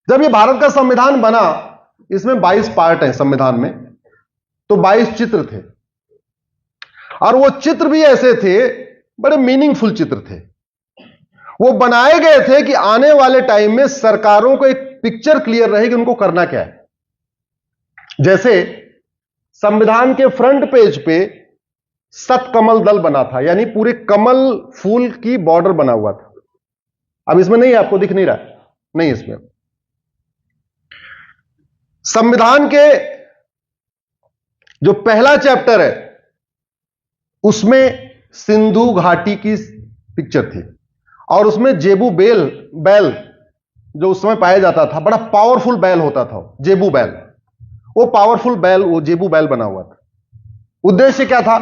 जब ये भारत का संविधान बना, इसमें 22 पार्ट हैं संविधान में, तो 22 चित्र थे, और वो चित्र भी ऐसे थे, बड़े मीनिंगफुल चित्र थे। वो बनाए गए थे कि आने वाले टाइम में सरकारों को एक पिक्चर क्लियर रहे कि उनको करना क्या है। जैसे संविधान के फ्रंट पेज पे सतकमल दल बना था, यानी पूरे कमल फूल की बॉर्डर बना हुआ था। अब इसमें नहीं, आपको दिख नहीं रहा, नहीं इसमें। संविधान के जो पहला चैप्टर है उसमें सिंधु घाटी की पिक्चर थी, और उसमें जेबू बैल जो उस समय पाया जाता था, बड़ा पावरफुल बैल होता था जेबू बैल, वो पावरफुल बैल, वो जेबू बैल बना हुआ था। उद्देश्य क्या था?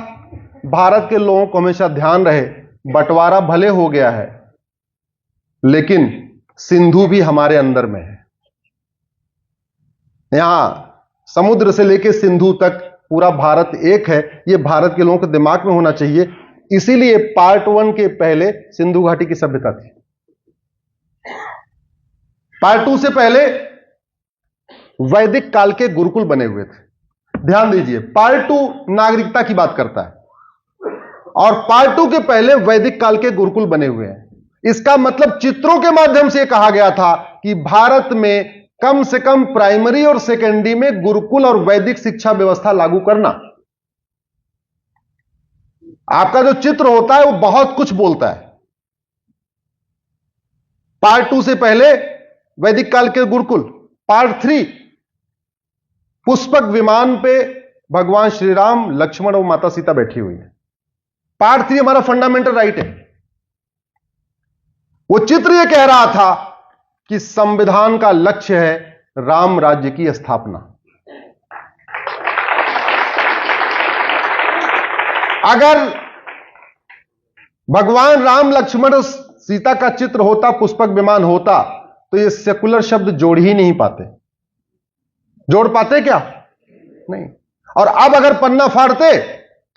भारत के लोगों को हमेशा ध्यान रहे, बंटवारा भले हो गया है लेकिन सिंधु भी हमारे अंदर में है। यहां समुद्र से लेकर सिंधु तक पूरा भारत एक है, यह भारत के लोगों के दिमाग में होना चाहिए। इसीलिए पार्ट 1 के पहले सिंधु घाटी की सभ्यता थी, पार्ट 2 से पहले वैदिक काल के गुरुकुल बने हुए थे। ध्यान दीजिए, पार्ट 2 नागरिकता की बात करता है, और पार्ट 2 के पहले वैदिक काल के गुरुकुल बने हुए हैं। इसका मतलब चित्रों के माध्यम से कहा गया था कि भारत में कम से कम प्राइमरी और सेकेंडरी में गुरुकुल और वैदिक शिक्षा व्यवस्था लागू करना। आपका जो चित्र होता है वो बहुत कुछ बोलता है। पार्ट 2 से पहले वैदिक काल के गुरुकुल। पार्ट 3 पुष्पक विमान पे भगवान श्री राम, लक्ष्मण और माता सीता बैठी हुई है। पार्ट 3 हमारा फंडामेंटल राइट है। वो चित्र यह कह रहा था कि संविधान का लक्ष्य है राम राज्य की स्थापना। अगर भगवान राम, लक्ष्मण और सीता का चित्र होता, पुष्पक विमान होता, तो ये सेकुलर शब्द जोड़ ही नहीं पाते। जोड़ पाते क्या? नहीं। और अब अगर पन्ना फाड़ते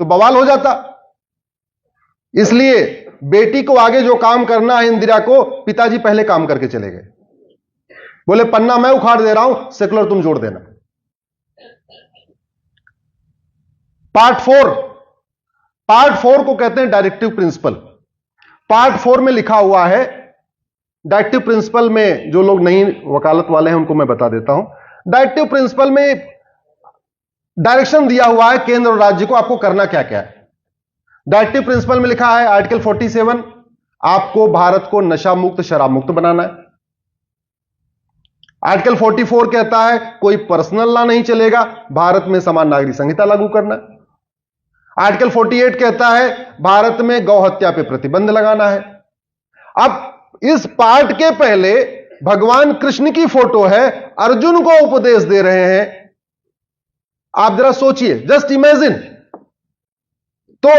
तो बवाल हो जाता। इसलिए बेटी को आगे जो काम करना है, इंदिरा को, पिताजी पहले काम करके चले गए। बोले पन्ना मैं उखाड़ दे रहा हूं, सेकुलर तुम जोड़ देना। पार्ट 4 को कहते हैं डायरेक्टिव प्रिंसिपल। पार्ट 4 में लिखा हुआ है, डायरेक्टिव प्रिंसिपल में जो लोग नहीं वकालत वाले हैं उनको मैं बता देता हूं। डायरेक्टिव प्रिंसिपल में डायरेक्शन दिया हुआ है केंद्र और राज्य को, आपको करना क्या क्या है। डायरेक्टिव प्रिंसिपल में लिखा है आर्टिकल 47, आपको भारत को नशा मुक्त, शराब मुक्त बनाना है। आर्टिकल 44 कहता है कोई पर्सनल लॉ नहीं चलेगा, भारत में समान नागरिक संहिता लागू करना है। आर्टिकल 48 कहता है भारत में गौ हत्या पे प्रतिबंध लगाना है। अब इस पार्ट के पहले भगवान कृष्ण की फोटो है, अर्जुन को उपदेश दे रहे हैं। आप जरा सोचिए, जस्ट इमेजिन। तो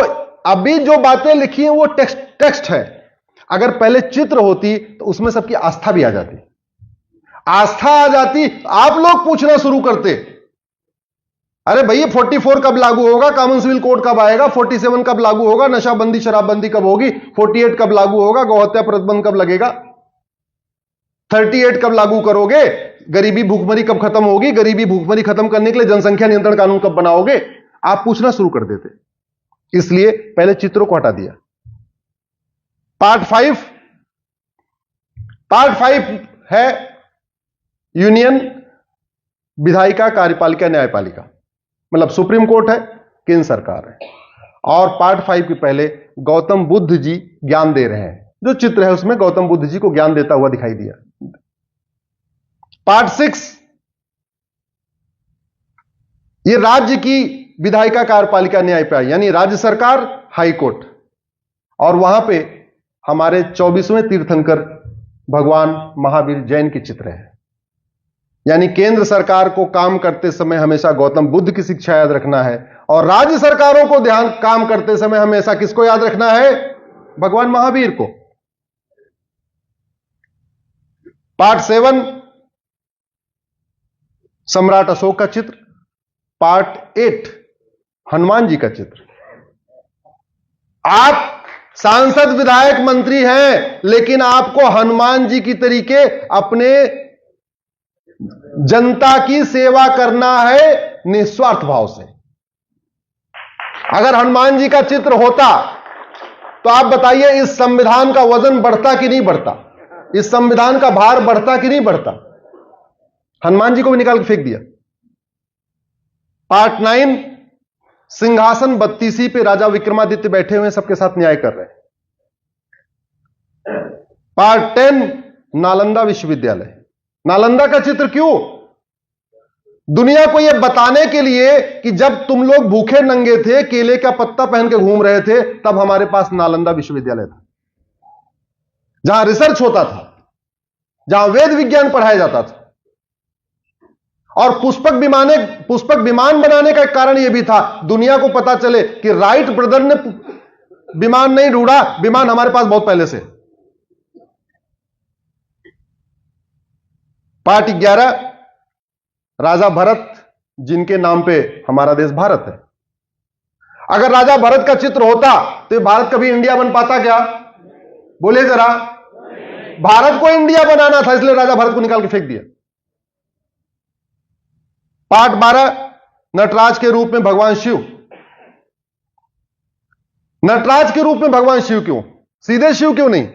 अभी जो बातें लिखी हैं वो टेक्स्ट है। अगर पहले चित्र होती तो उसमें सबकी आस्था भी आ जाती। आस्था आ जाती, आप लोग पूछना शुरू करते, अरे भैया 44 कब लागू होगा, कॉमन सिविल कोड कब आएगा, 47 कब लागू होगा, नशाबंदी शराबबंदी कब होगी, 48 कब लागू होगा, गौहत्या प्रतिबंध कब लगेगा, 38 कब लागू करोगे, गरीबी भूखमरी कब खत्म होगी, गरीबी भूखमरी खत्म करने के लिए जनसंख्या नियंत्रण कानून कब बनाओगे। आप पूछना शुरू कर देते, इसलिए पहले चित्रों को हटा दिया। पार्ट 5 है यूनियन, विधायिका, कार्यपालिका, न्यायपालिका, मतलब सुप्रीम कोर्ट है, केंद्र सरकार है। और पार्ट 5 के पहले गौतम बुद्ध जी ज्ञान दे रहे हैं। जो चित्र है उसमें गौतम बुद्ध जी को ज्ञान देता हुआ दिखाई दिया। पार्ट 6 ये राज्य की विधायिका, कार्यपालिका, न्यायपालिका, यानी राज्य सरकार, हाई कोर्ट, और वहां पे हमारे 24वें तीर्थंकर भगवान महावीर जैन के चित्र है। यानी केंद्र सरकार को काम करते समय हमेशा गौतम बुद्ध की शिक्षा याद रखना है, और राज्य सरकारों को काम करते समय हमेशा किसको याद रखना है? भगवान महावीर को। पार्ट 7 सम्राट अशोक का चित्र। पार्ट 8 हनुमान जी का चित्र। आप सांसद, विधायक, मंत्री हैं, लेकिन आपको हनुमान जी की तरीके अपने जनता की सेवा करना है निस्वार्थ भाव से। अगर हनुमान जी का चित्र होता तो आप बताइए इस संविधान का वजन बढ़ता कि नहीं बढ़ता, इस संविधान का भार बढ़ता कि नहीं बढ़ता। हनुमान जी को भी निकाल के फेंक दिया। पार्ट 9 सिंहासन 32 पे राजा विक्रमादित्य बैठे हुए सबके साथ न्याय कर रहे हैं। पार्ट 10 नालंदा विश्वविद्यालय। नालंदा का चित्र क्यों? दुनिया को यह बताने के लिए कि जब तुम लोग भूखे नंगे थे, केले का पत्ता पहन के घूम रहे थे, तब हमारे पास नालंदा विश्वविद्यालय था, जहां रिसर्च होता था, जहां वेद विज्ञान पढ़ाया जाता था। और पुष्पक विमान बनाने का एक कारण यह भी था, दुनिया को पता चले कि राइट ब्रदर ने विमान नहीं ढूंढा, विमान हमारे पास बहुत पहले से। पार्ट 11 राजा भरत, जिनके नाम पे हमारा देश भारत है। अगर राजा भरत का चित्र होता तो भारत कभी इंडिया बन पाता क्या? बोले जरा। भारत को इंडिया बनाना था, इसलिए राजा भरत को निकाल के फेंक दिया। पार्ट 12 नटराज के रूप में भगवान शिव। नटराज के रूप में भगवान शिव क्यों? सीधे शिव क्यों नहीं?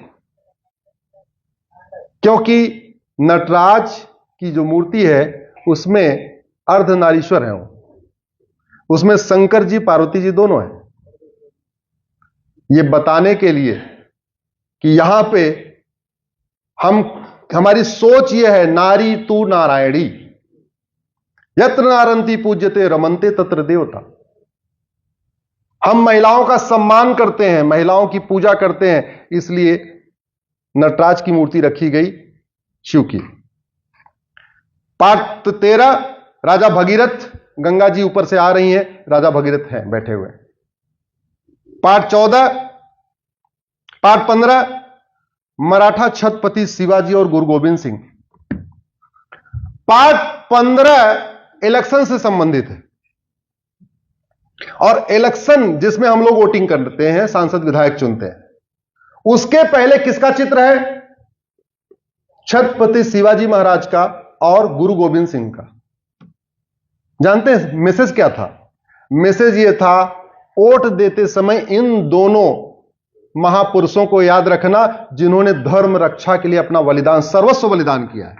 क्योंकि नटराज की जो मूर्ति है उसमें अर्धनारीश्वर है, उसमें शंकर जी पार्वती जी दोनों हैं। यह बताने के लिए कि यहां पे हमारी सोच यह है, नारी तू नारायणी, यत्र नारंती पूज्यते रमनते तत्र देवता। हम महिलाओं का सम्मान करते हैं, महिलाओं की पूजा करते हैं, इसलिए नटराज की मूर्ति रखी गई शिव की। पार्ट 13 राजा भगीरथ, गंगा जी ऊपर से आ रही हैं, राजा भगीरथ हैं बैठे हुए। पार्ट 15 मराठा छत्रपति शिवाजी और गुरु गोविंद सिंह। पार्ट 15 इलेक्शन से संबंधित है, और इलेक्शन जिसमें हम लोग वोटिंग करते हैं, सांसद विधायक चुनते हैं, उसके पहले किसका चित्र है? छत्रपति शिवाजी महाराज का और गुरु गोविंद सिंह का। जानते हैं मैसेज क्या था? मैसेज यह था, वोट देते समय इन दोनों महापुरुषों को याद रखना जिन्होंने धर्म रक्षा के लिए अपना बलिदान, सर्वस्व बलिदान किया है।